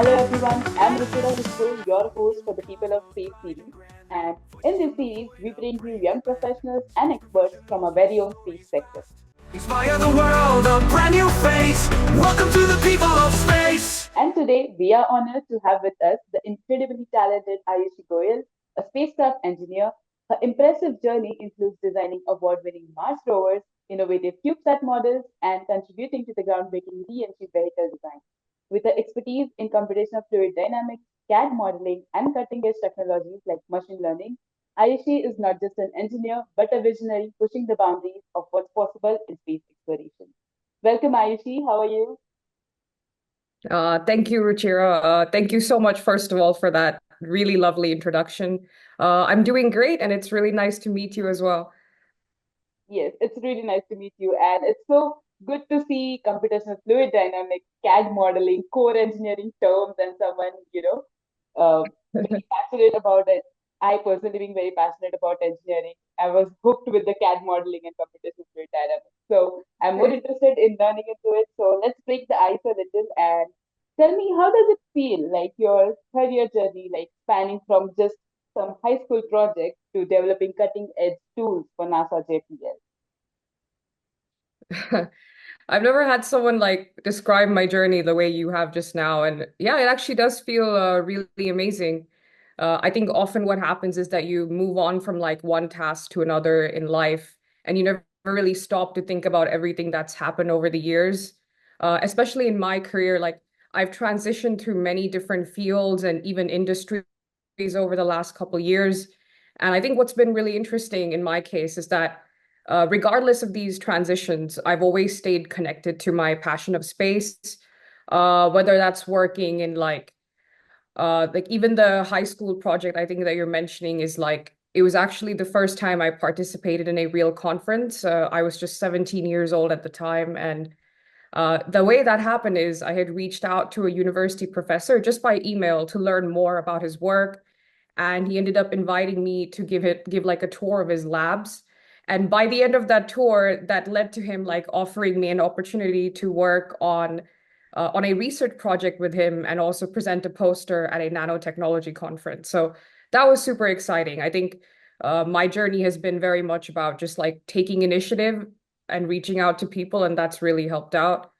Hello everyone, I'm Ruchira Hussain, your host for the People of Space series. And in this series, we bring you young professionals and experts from our very own space sector. Inspire the world, a brand new face. Welcome to the people of space. And today, we are honored to have with us the incredibly talented Ayushi Goyal, a spacecraft engineer. Her impressive journey includes designing award winning Mars rovers, innovative CubeSat models, and contributing to the groundbreaking re entry vehicle design. With her expertise in computational fluid dynamics, CAD modeling, and cutting edge technologies like machine learning, Ayushi is not just an engineer, but a visionary pushing the boundaries of what's possible in space exploration. Welcome, Ayushi. How are you? Thank you, Ruchira. Thank you so much, first of all, for that really lovely introduction. I'm doing great, and it's really nice to meet you as well. Yes, it's really nice to meet you. And it's so good to see computational fluid dynamics, CAD modeling, core engineering terms, and someone, very passionate about it. I personally being very passionate about engineering. I was hooked with the CAD modeling and computational fluid dynamics. So I'm more interested in learning into it. So let's break the ice a little and tell me, how does it feel like your career journey, like spanning from just some high school project to developing cutting edge tools for NASA JPL? I've never had someone like describe my journey the way you have just now. And yeah, it actually does feel really amazing. I think often what happens is that you move on from like one task to another in life, and you never really stop to think about everything that's happened over the years. Especially in my career, like I've transitioned through many different fields and even industries over the last couple of years. And I think what's been really interesting in my case is that regardless of these transitions, I've always stayed connected to my passion of space, whether that's working in like even the high school project I think that you're mentioning is like it was actually the first time I participated in a real conference. I was just 17 years old at the time, and the way that happened is I had reached out to a university professor just by email to learn more about his work, and he ended up inviting me to give like a tour of his labs. And by the end of that tour, that led to him like offering me an opportunity to work on a research project with him and also present a poster at a nanotechnology conference. So that was super exciting. I think my journey has been very much about just like taking initiative and reaching out to people, and that's really helped out.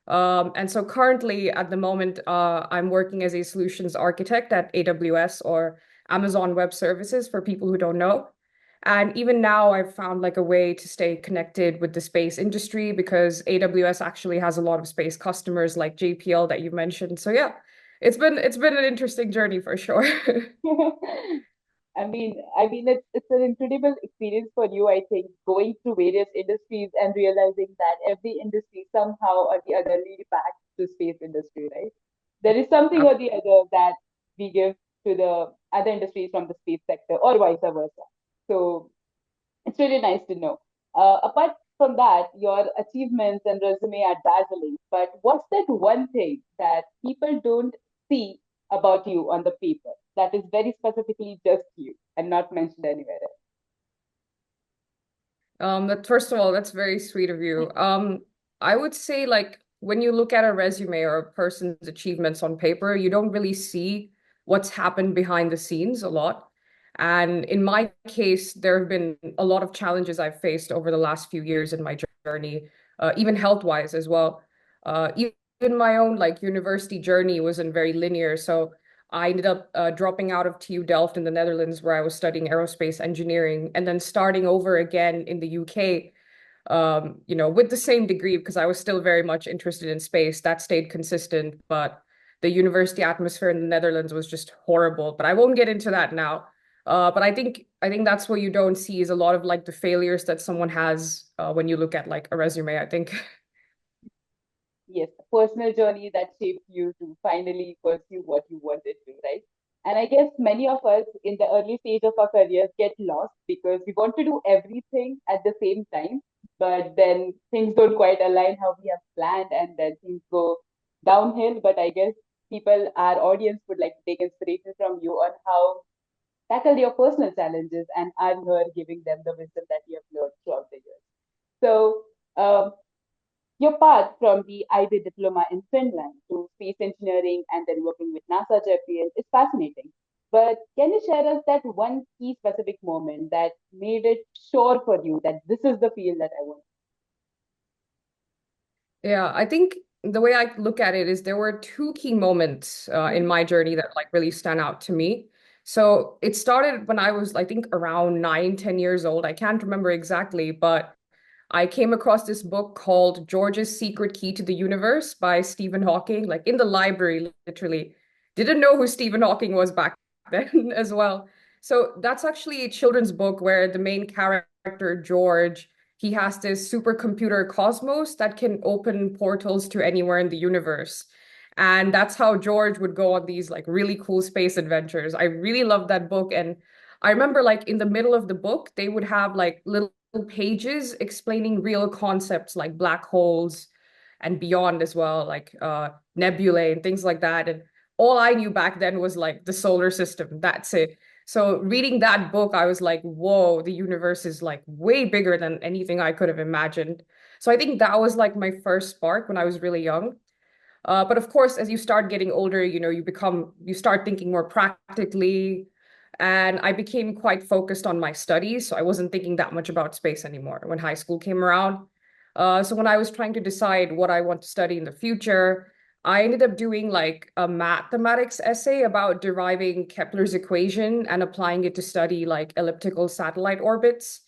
And so currently, at the moment, I'm working as a solutions architect at AWS, or Amazon Web Services, for people who don't know. And even now, I've found like a way to stay connected with the space industry because AWS actually has a lot of space customers like JPL that you mentioned. So yeah, it's been an interesting journey for sure. It's an incredible experience for you. I think going through various industries and realizing that every industry somehow or the other lead back to space industry, right? There is something or the other that we give to the other industries from the space sector, or vice versa. So it's really nice to know. Apart from that, your achievements and resume are dazzling. But what's that one thing that people don't see about you on the paper that is very specifically just you and not mentioned anywhere That first of all, that's very sweet of you. I would say like when you look at a resume or a person's achievements on paper, you don't really see what's happened behind the scenes a lot. And in my case, there have been a lot of challenges I've faced over the last few years in my journey, even health-wise as well. Even my own like university journey wasn't very linear. So I ended up dropping out of TU Delft in the Netherlands, where I was studying aerospace engineering, and then starting over again in the UK, with the same degree because I was still very much interested in space. That stayed consistent, but the university atmosphere in the Netherlands was just horrible. But I won't get into that now. But I think that's what you don't see is a lot of like the failures that someone has when you look at like a resume, I think. yes, a personal journey that shaped you to finally pursue what you wanted to, right? And I guess many of us in the early stage of our careers get lost because we want to do everything at the same time, but then things don't quite align how we have planned, and then things go downhill. But I guess people, our audience, would like to take inspiration from you on how tackle your personal challenges, and I'm here giving them the wisdom that you have learned throughout the years. So, um, your path from the IB diploma in Finland to space engineering and then working with NASA JPL is fascinating. But can you share us that one key specific moment that made it sure for you that this is the field that I want? Yeah, I think the way I look at it is there were two key moments in Mhm. my journey that like really stand out to me. So it started when I was, I think, around 9, 10 years old. I can't remember exactly, but I came across this book called George's Secret Key to the Universe by Stephen Hawking, like in the library, literally. Didn't know who Stephen Hawking was back then as well. So that's actually a children's book where the main character, George, he has this supercomputer Cosmos that can open portals to anywhere in the universe. And that's how George would go on these like really cool space adventures. I really loved that book. And I remember like in the middle of the book, they would have like little pages explaining real concepts like black holes and beyond as well, like nebulae and things like that. And all I knew back then was like the solar system. That's it. So reading that book, I was like, whoa, the universe is like way bigger than anything I could have imagined. So I think that was like my first spark when I was really young. But of course, as you start getting older, you start thinking more practically. And I became quite focused on my studies. So I wasn't thinking that much about space anymore when high school came around. So when I was trying to decide what I want to study in the future, I ended up doing like a mathematics essay about deriving Kepler's equation and applying it to study like elliptical satellite orbits.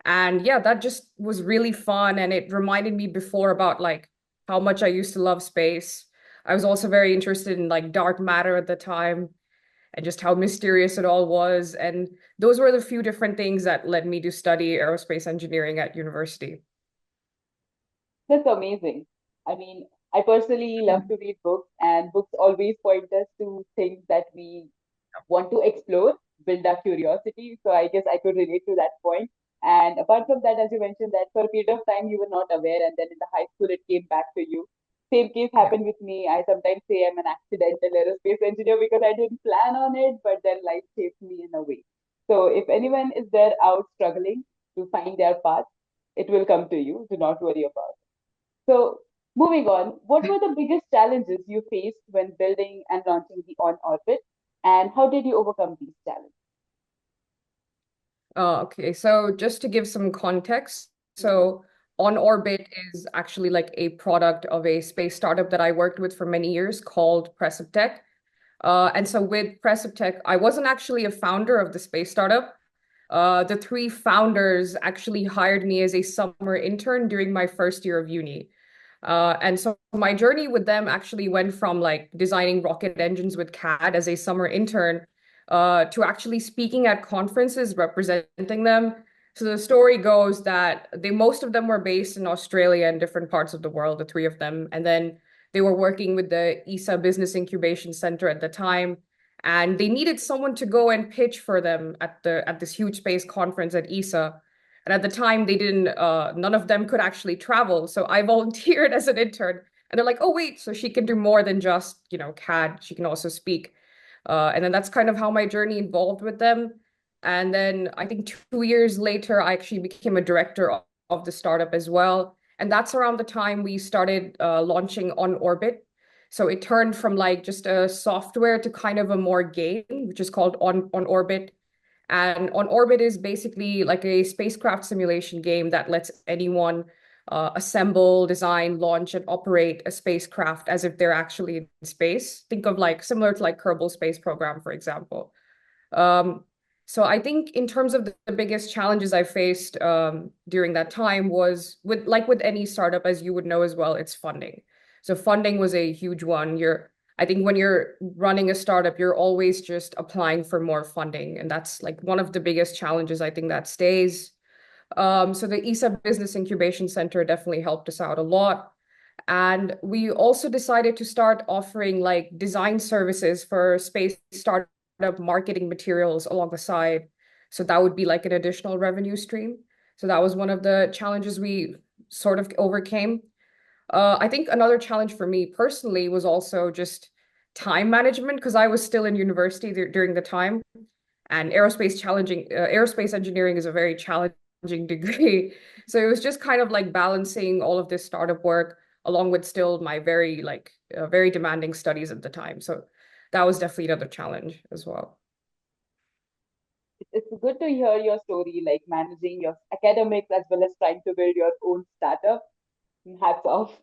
And yeah, that just was really fun. And it reminded me before about like how much I used to love space. I was also very interested in like dark matter at the time and just how mysterious it all was. And those were the few different things that led me to study aerospace engineering at university. That's amazing. I mean, I personally love to read books, and books always point us to things that we want to explore, build our curiosity. So I guess I could relate to that point. And apart from that, as you mentioned, that for a period of time you were not aware, and then in the high school it came back to you. Same case Yeah. happened with me. I sometimes say I'm an accidental aerospace engineer because I didn't plan on it, but then life shaped me in a way. So if anyone is there out struggling to find their path, it will come to you. Do not worry about it. So, moving on, what were the biggest challenges you faced when building and launching the OnOrbit, and how did you overcome these challenges? Okay, so just to give some context, Mhm. so OnOrbit is actually like a product of a space startup that I worked with for many years called Preceptech. And so with Preceptech, I wasn't actually a founder of the space startup. The three founders actually hired me as a summer intern during my first year of uni. And so my journey with them actually went from like designing rocket engines with CAD as a summer intern to actually speaking at conferences representing them. So the story goes that most of them were based in Australia and different parts of the world, the three of them. And then they were working with the ESA Business Incubation Center at the time. And they needed someone to go and pitch for them at this huge space conference at ESA. And at the time, they didn't, none of them could actually travel. So I volunteered as an intern. And they're like, oh, wait, so she can do more than just, CAD. She can also speak. And then that's kind of how my journey evolved with them. And then I think 2 years later, I actually became a director of the startup as well. And that's around the time we started launching OnOrbit. So it turned from like just a software to kind of a more game, which is called OnOrbit. And OnOrbit is basically like a spacecraft simulation game that lets anyone assemble, design, launch, and operate a spacecraft as if they're actually in space. Think of like similar to like Kerbal Space Program, for example. Um, so I think in terms of the biggest challenges I faced during that time was with any startup, as you would know as well, it's funding. So funding was a huge one. I think when you're running a startup, you're always just applying for more funding, and that's like one of the biggest challenges I think that stays. So the ESA Business Incubation Center definitely helped us out a lot. And we also decided to start offering like design services for space startup marketing materials along the side. So that would be like an additional revenue stream. So that was one of the challenges we sort of overcame. I think another challenge for me personally was also just time management because I was still in university during the time, and aerospace engineering is a very challenging degree. So it was just kind of like balancing all of this startup work along with still my very demanding studies at the time. So that was definitely another challenge as well. It's good to hear your story, like managing your academics as well as trying to build your own startup. Hats off.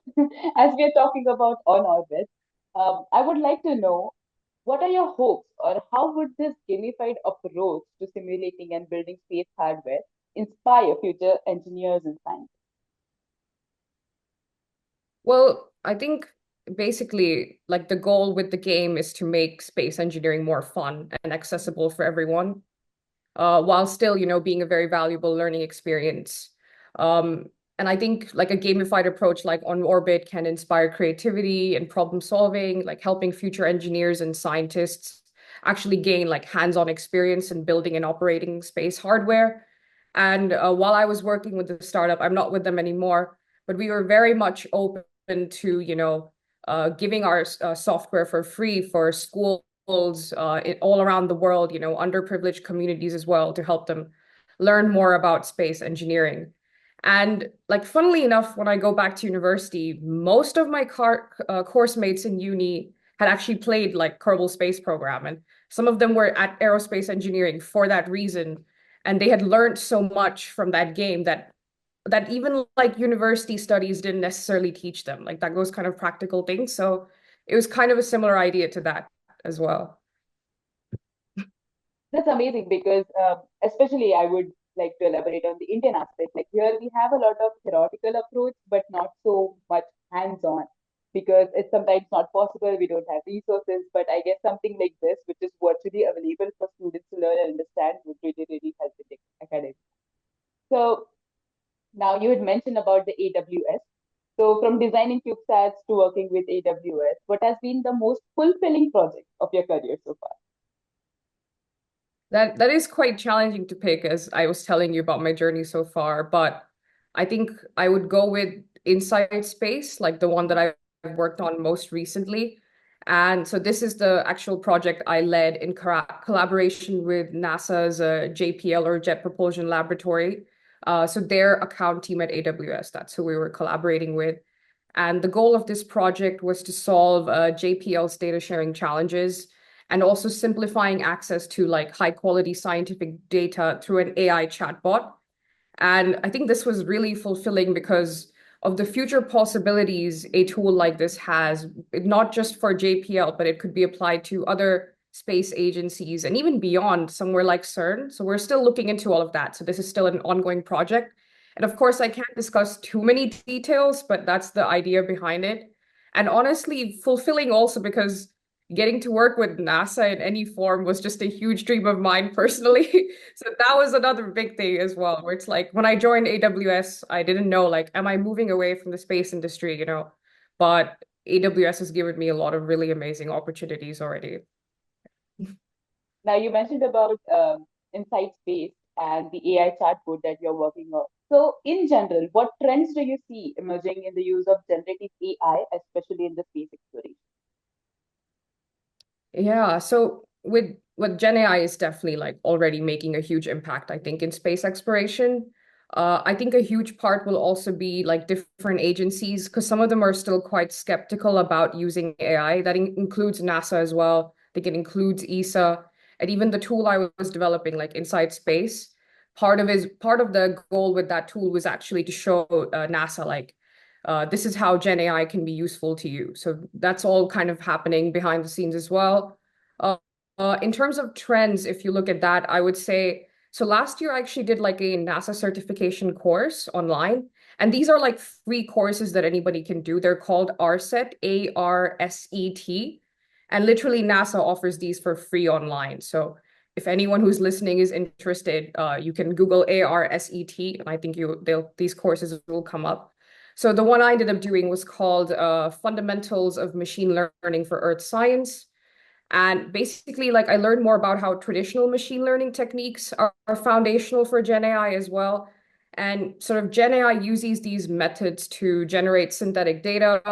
As we are talking about OnOrbit, I would like to know what are your hopes or how would this gamified approach to simulating and building space hardware inspire future engineers and scientists? Well, I think basically like the goal with the game is to make space engineering more fun and accessible for everyone, while still, being a very valuable learning experience. Um, and I think like a gamified approach like OnOrbit can inspire creativity and problem solving, like helping future engineers and scientists actually gain like hands-on experience in building and operating space hardware. And while I was working with the startup, I'm not with them anymore, but we were very much open to, giving our software for free for schools all around the world, underprivileged communities as well, to help them learn more about space engineering. And like, funnily enough, when I go back to university, most of my course mates in uni had actually played like Kerbal Space Program, and some of them were at aerospace engineering for that reason. And they had learned so much from that game that even like university studies didn't necessarily teach them. Like that goes kind of practical things. So it was kind of a similar idea to that as well. That's amazing because, especially, I would like to elaborate on the Indian aspect. Like here, we have a lot of theoretical approach, but not so much hands-on because it's sometimes not possible. We don't have resources. But I guess something like this, which is virtually available for students to learn and understand, would really, really help in the academic. So now you had mentioned about the AWS. So from designing CubeSats to working with AWS, what has been the most fulfilling project of your career so far? That is quite challenging to pick, as I was telling you about my journey so far, but I think I would go with InsightSpace, like the one that I've worked on most recently. And so this is the actual project I led in collaboration with NASA's JPL, or Jet Propulsion Laboratory. So their account team at AWS, that's who we were collaborating with. And the goal of this project was to solve JPL's data sharing challenges, and also simplifying access to like high quality scientific data through an AI chatbot. And I think this was really fulfilling because of the future possibilities a tool like this has, not just for JPL, but it could be applied to other space agencies and even beyond, somewhere like CERN. So we're still looking into all of that. So this is still an ongoing project. And of course, I can't discuss too many details, but that's the idea behind it. And honestly, fulfilling also because getting to work with NASA in any form was just a huge dream of mine personally. So that was another big thing as well, where it's like when I joined AWS, I didn't know like, am I moving away from the space industry, But AWS has given me a lot of really amazing opportunities already. Now you mentioned about Insight Space and the AI chatbot that you're working on. So in general, what trends do you see emerging in the use of generative AI, especially in the space exploration? Yeah, so with Gen AI is definitely like already making a huge impact, I think, in space exploration. I think a huge part will also be like different agencies, because some of them are still quite skeptical about using AI. That includes NASA as well. I think it includes ESA, and even the tool I was developing, like InsightSpace. Part of the goal with that tool was actually to show NASA like this is how Gen AI can be useful to you. So that's all kind of happening behind the scenes as well. Uh, in terms of trends, if you look at that, I would say, so last year I actually did like a NASA certification course online. And these are like free courses that anybody can do. They're called RSET, ARSET. And literally NASA offers these for free online. So if anyone who's listening is interested, you can Google ARSET, and I think these courses will come up. So the one I ended up doing was called Fundamentals of Machine Learning for Earth Science. And basically, like I learned more about how traditional machine learning techniques are foundational for Gen AI as well. And sort of Gen AI uses these methods to generate synthetic data,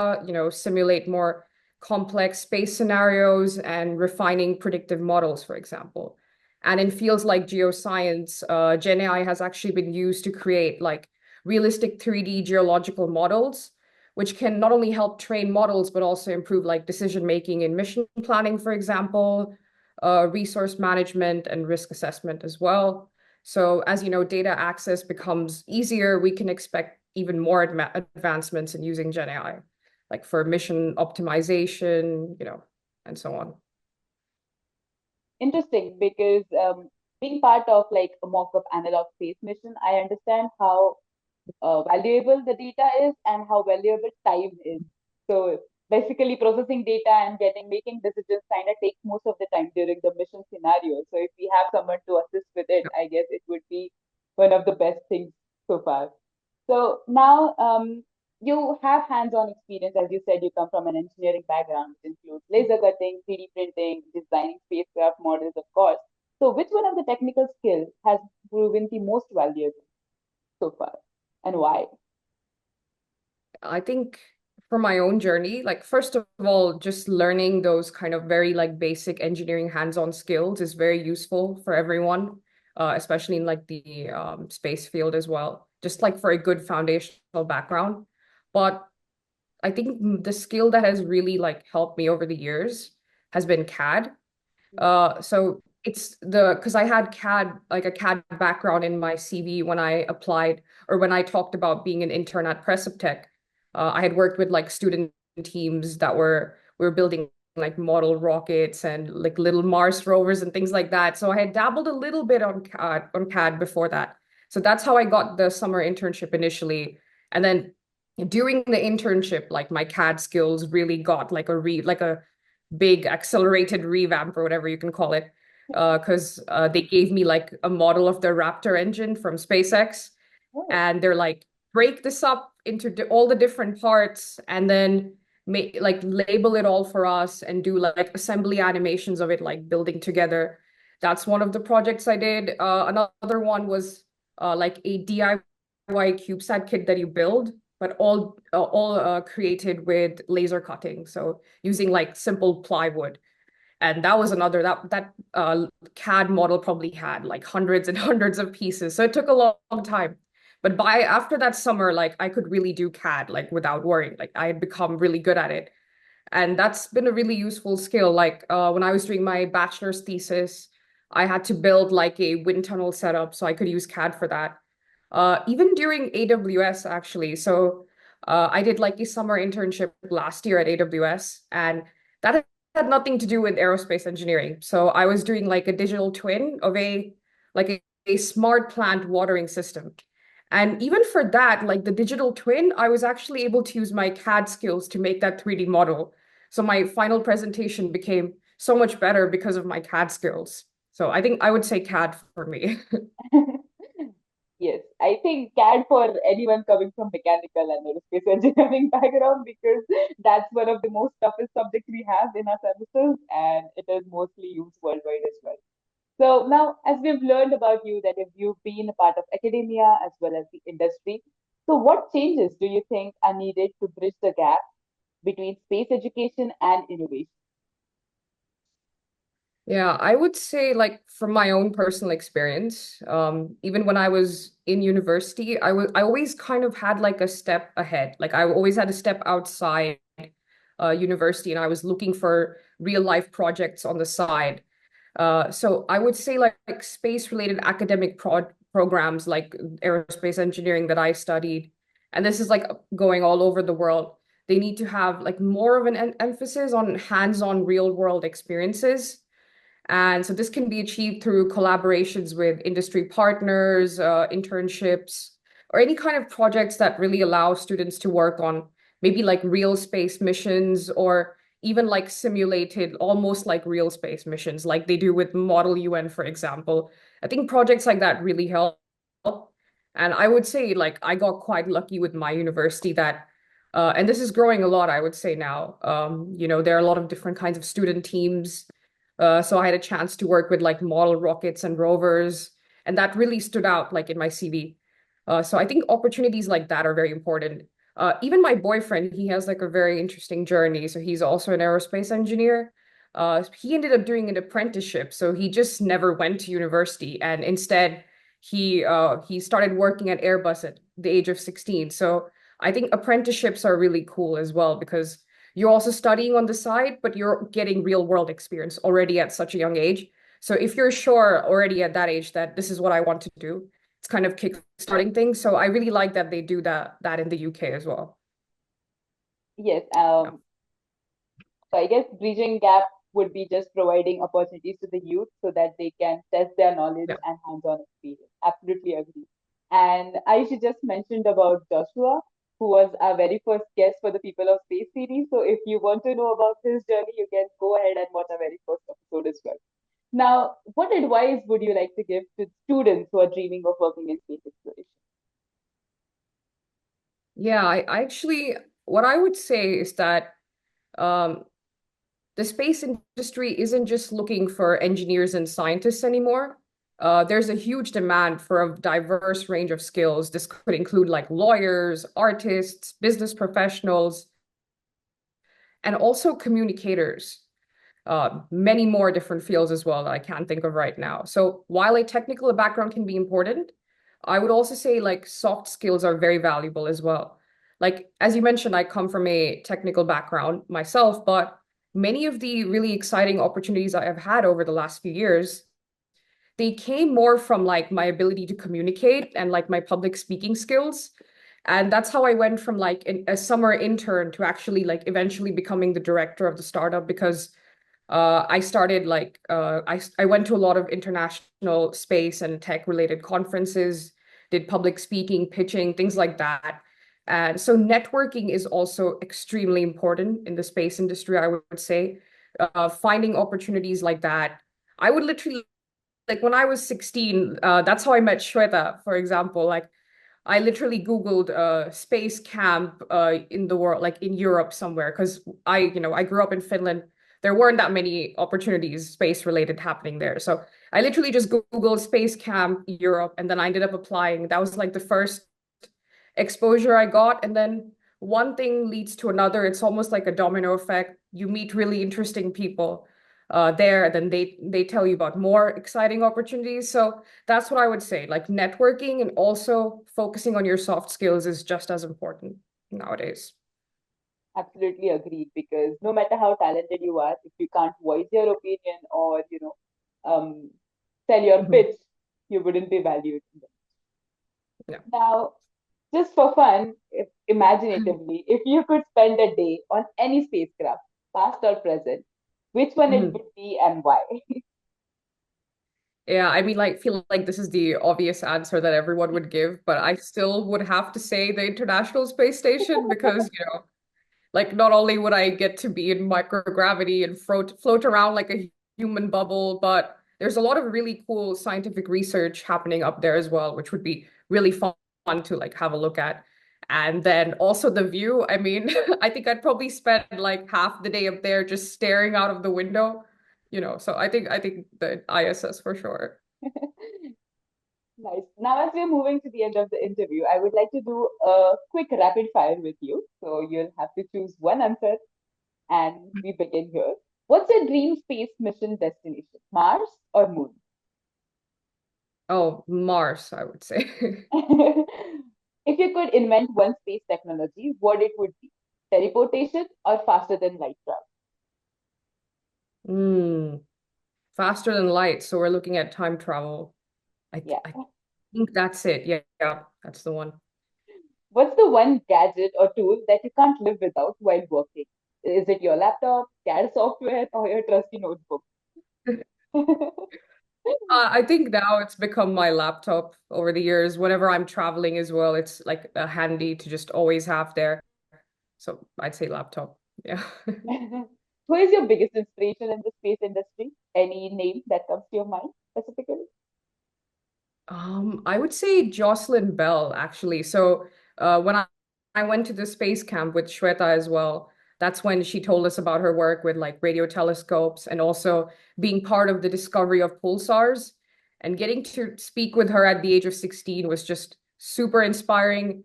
simulate more complex space scenarios and refining predictive models, for example. And in fields like geoscience, Gen AI has actually been used to create like realistic 3D geological models, which can not only help train models, but also improve like decision making in mission planning, for example, resource management and risk assessment as well. So as you know, data access becomes easier, we can expect even more advancements in using GenAI, like for mission optimization, and so on. Interesting, because being part of like a mock-up analog space mission, I understand how valuable the data is and how valuable time is. So basically, processing data and making decisions kind of takes most of the time during the mission scenario. So if we have someone to assist with it, I guess it would be one of the best things so far. So now, you have hands-on experience, as you said, you come from an engineering background, which includes laser cutting, 3D printing, designing spacecraft models, of course. So which one of the technical skills has proven the most valuable so far, and why? I think for my own journey, like first of all, just learning those kind of very like basic engineering hands-on skills is very useful for everyone, especially in like the space field as well, just like for a good foundational background. But I think the skill that has really like helped me over the years has been CAD. So it's because I had CAD, like a CAD background in my CV when I applied or when I talked about being an intern at Preceptech. I had worked with like student teams that we were building like model rockets and like little Mars rovers and things like that. So I had dabbled a little bit on CAD before that. So that's how I got the summer internship initially. And then during the internship, like my CAD skills really got like a big accelerated revamp or whatever you can call it. Because they gave me like a model of the Raptor engine from SpaceX, Oh, and they're like, break this up into all the different parts and then make like label it all for us and do like assembly animations of it, like building together. That's one of the projects I did. Another one was like a DIY CubeSat kit that you build, but all created with laser cutting. So using like simple plywood. And that was another that CAD model probably had like hundreds and hundreds of pieces. So it took a long time. But by after that summer, like I could really do CAD like without worrying. Like I had become really good at it. And that's been a really useful skill. Like when I was doing my bachelor's thesis, I had to build like a wind tunnel setup, so I could use CAD for that. Even during AWS, actually. So I did like a summer internship last year at AWS, and that had nothing to do with aerospace engineering. So I was doing like a digital twin of a smart plant watering system. And even for that, like the digital twin, I was actually able to use my CAD skills to make that 3D model. So my final presentation became so much better because of my CAD skills. So I think I would say CAD for me. yes, I think CAD for anyone coming from mechanical and aerospace engineering background, because that's one of the most toughest subjects we have in our semesters, and it is mostly used worldwide as well. So now, as we've learned about you, that if you've been a part of academia as well as the industry, so what changes do you think are needed to bridge the gap between space education and innovation? Yeah, I would say like from my own personal experience, even when I was in university, I always kind of had like a step ahead. Like I always had a step outside university, and I was looking for real life projects on the side. So I would say like space related academic programs like aerospace engineering that I studied, and this is like going all over the world. They need to have like more of an emphasis on hands-on real world experiences, and so this can be achieved through collaborations with industry partners, internships, or any kind of projects that really allow students to work on maybe like real space missions or even like simulated, almost like real space missions, like they do with Model UN, for example. I think projects like that really help. And I would say like I got quite lucky with my university that and this is growing a lot, I would say now. There are a lot of different kinds of student teams, so I had a chance to work with like model rockets and rovers, and that really stood out like in my CV. So I think opportunities like that are very important. Even my boyfriend, he has like a very interesting journey. So he's also an aerospace engineer. He ended up doing an apprenticeship, so he just never went to university, and instead he started working at Airbus at the age of 16. So I think apprenticeships are really cool as well because you're also studying on the side, but you're getting real world experience already at such a young age. So if you're sure already at that age that this is what I want to do, it's kind of kick-starting things. So I really like that they do that in the UK as well. Yes. Yeah. So I guess bridging gap would be just providing opportunities to the youth so that they can test their knowledge Yeah. and hands-on experience. Absolutely agree. And I should just mentioned about Joshua, who was our very first guest for the People of Space series. So if you want to know about his journey, you can go ahead and watch our very first episode as well. Now, what advice would you like to give to students who are dreaming of working in space exploration? Yeah, I actually, what I would say is that um, the space industry isn't just looking for engineers and scientists anymore. There's a huge demand for a diverse range of skills. This could include like lawyers, artists, business professionals, and also communicators. Many more different fields as well that I can't think of right now. So while a technical background can be important, I would also say like soft skills are very valuable as well. Like as you mentioned, I come from a technical background myself, but many of the really exciting opportunities I have had over the last few years, they came more from like my ability to communicate and like my public speaking skills. And that's how I went from like a summer intern to actually like eventually becoming the director of the startup because I started like I went to a lot of international space and tech related conferences, did public speaking, pitching, things like that. And so networking is also extremely important in the space industry, I would say. Finding opportunities like that. I would literally like when I was 16, that's how I met Shweta, for example. Like I literally Googled space camp in the world, like in Europe somewhere, because I grew up in Finland. There weren't that many opportunities space related happening there. So I literally just Googled space camp Europe and then I ended up applying. That was like the first exposure I got. And then one thing leads to another. It's almost like a domino effect. You meet really interesting people there, then they tell you about more exciting opportunities. So that's what I would say. Like networking and also focusing on your soft skills is just as important nowadays. Absolutely agreed. Because no matter how talented you are, if you can't voice your opinion or um, sell your Mhm. pitch, you wouldn't be valued. Yeah. Now, just for fun, if, imaginatively, if you could spend a day on any spacecraft, past or present, which one it Mhm. would be and why? Yeah, I mean, like, feel like this is the obvious answer that everyone would give, but I still would have to say the International Space Station because, like not only would I get to be in microgravity and float around like a human bubble, but there's a lot of really cool scientific research happening up there as well, which would be really fun to like have a look at. And then also the view. I mean, I think I'd probably spend like half the day up there just staring out of the window, So I think the ISS for sure. Nice. Now, as we're moving to the end of the interview, I would like to do a quick rapid fire with you. So you'll have to choose one answer, and we begin here. What's your dream space mission destination? Mars or Moon? Oh, Mars, I would say. If you could invent one space technology, what it would be? Teleportation or faster than light travel? Hmm. Faster than light, so we're looking at time travel. Yeah. I think that's it. Yeah, yeah, that's the one. What's the one gadget or tool that you can't live without while working? Is it your laptop, CAD software, or your trusty notebook? I think now it's become my laptop over the years. Whenever I'm traveling as well, it's like handy to just always have there. So I'd say laptop. Yeah. Who is your biggest inspiration in the space industry? Any name that comes to your mind specifically? I would say Jocelyn Bell, actually. So when I went to the space camp with Shweta as well, that's when she told us about her work with like radio telescopes and also being part of the discovery of pulsars. And getting to speak with her at the age of 16 was just super inspiring.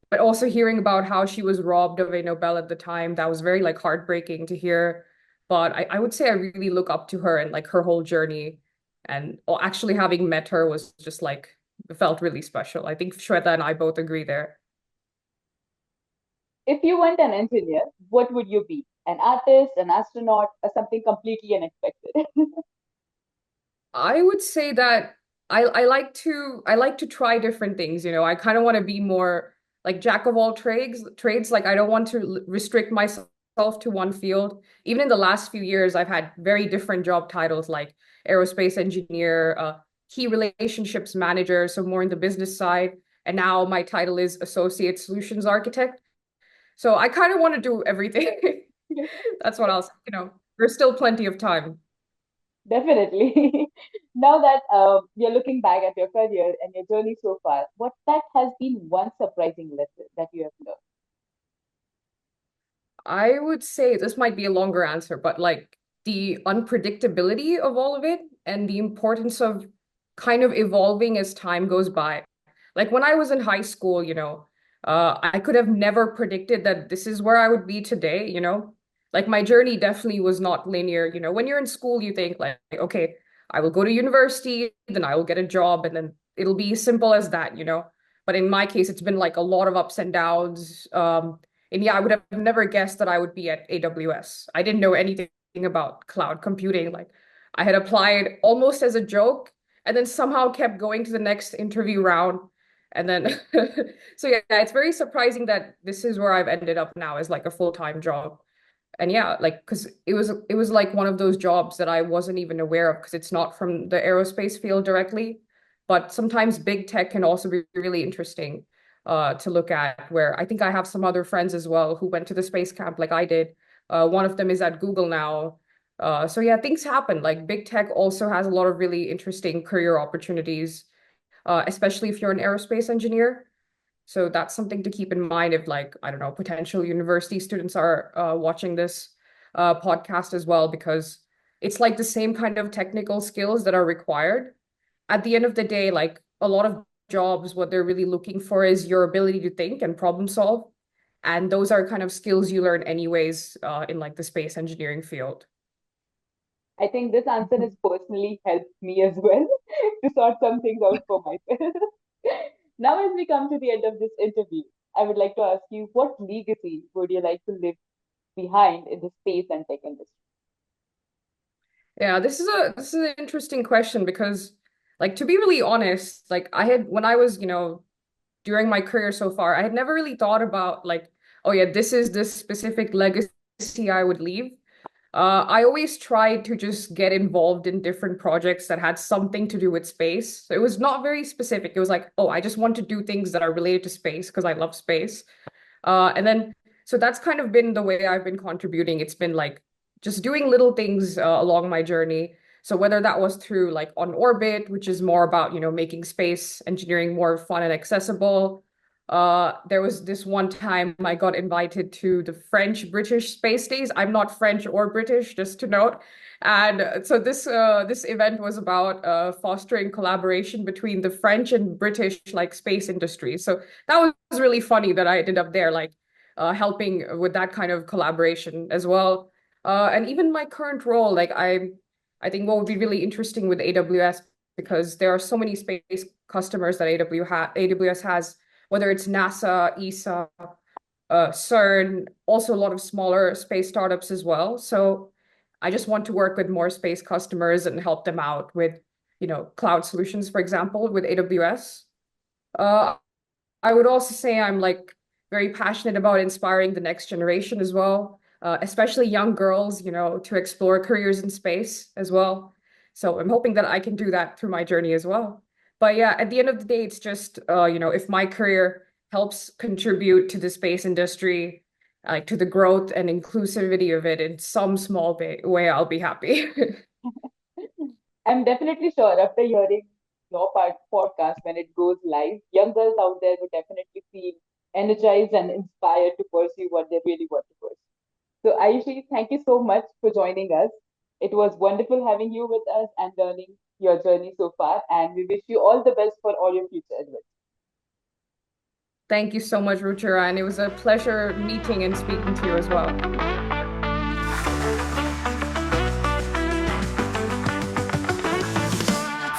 But also hearing about how she was robbed of a Nobel at the time, that was very like heartbreaking to hear. But I would say I really look up to her and like her whole journey and actually having met her was just like, it felt really special. I think Shweta and I both agree there. If you weren't an engineer, what would you be? An artist, an astronaut, or something completely unexpected? I would say that I like to try different things, you know. I kind of want to be more like jack of all trades. Like I don't want to restrict myself to one field. Even in the last few years, I've had very different job titles like aerospace engineer, key relationships manager, so more in the business side. And now my title is associate solutions architect. So I kind of want to do everything. That's what I'll say, you know. There's still plenty of time. Definitely. Now that you're looking back at your career and your journey so far, what that has been one surprising lesson that you have learned? I would say this might be a longer answer, but like the unpredictability of all of it and the importance of kind of evolving as time goes by. Like when I was in high school, you know, I could have never predicted that this is where I would be today, you know. Like my journey definitely was not linear. You know, when you're in school, you think like, okay, I will go to university, then I will get a job, and then it'll be simple as that, you know. But in my case, it's been like a lot of ups and downs. And yeah, I would have never guessed that I would be at AWS. I didn't know anything about cloud computing. Like I had applied almost as a joke and then somehow kept going to the next interview round. And then, so yeah, it's very surprising that this is where I've ended up now as like a full-time job. And yeah, like, because it was like one of those jobs that I wasn't even aware of because it's not from the aerospace field directly. But sometimes big tech can also be really interesting to look at, where I think I have some other friends as well who went to the space camp like I did. One of them is at Google now. So yeah, things happen. Like big tech also has a lot of really interesting career opportunities, especially if you're an aerospace engineer. So that's something to keep in mind if, like, I don't know, potential university students are watching this podcast as well, because it's like the same kind of technical skills that are required. At the end of the day, like a lot of jobs, what they're really looking for is your ability to think and problem solve. And those are kind of skills you learn anyways in like the space engineering field. I think this answer has personally helped me as well to sort some things out for myself. Now, as we come to the end of this interview, I would like to ask you, what legacy would you like to leave behind in the space and tech industry? Yeah, this is an interesting question because, like, to be really honest, like I had when I was, you know, during my career so far, I had never really thought about like, oh yeah, this is this specific legacy I would leave. I always tried to just get involved in different projects that had something to do with space. So it was not very specific. It was like, oh, I just want to do things that are related to space because I love space. And then, so that's kind of been the way I've been contributing. It's been like just doing little things along my journey. So whether that was through like OnOrbit, which is more about, you know, making space engineering more fun and accessible. There was this one time I got invited to the French British space days. I'm not French or British, just to note. And so this event was about fostering collaboration between the French and British like space industry. So that was really funny that I ended up there, like helping with that kind of collaboration as well. And even my current role, like I think what would be really interesting with AWS, because there are so many space customers that AWS has, whether it's NASA, ESA, CERN, also a lot of smaller space startups as well. So I just want to work with more space customers and help them out with, you know, cloud solutions, for example, with AWS. Uh, I would also say I'm like very passionate about inspiring the next generation as well, especially young girls, you know, to explore careers in space as well. So I'm hoping that I can do that through my journey as well. But yeah, at the end of the day, it's just, you know, if my career helps contribute to the space industry, like to the growth and inclusivity of it in some small way, I'll be happy. I'm definitely sure after hearing your podcast when it goes live, young girls out there will definitely feel energized and inspired to pursue what they really want to pursue. So, Ayushi, thank you so much for joining us. It was wonderful having you with us and learning your journey so far. And we wish you all the best for all your future adventures. Thank you so much, Ruchira, and it was a pleasure meeting and speaking to you as well.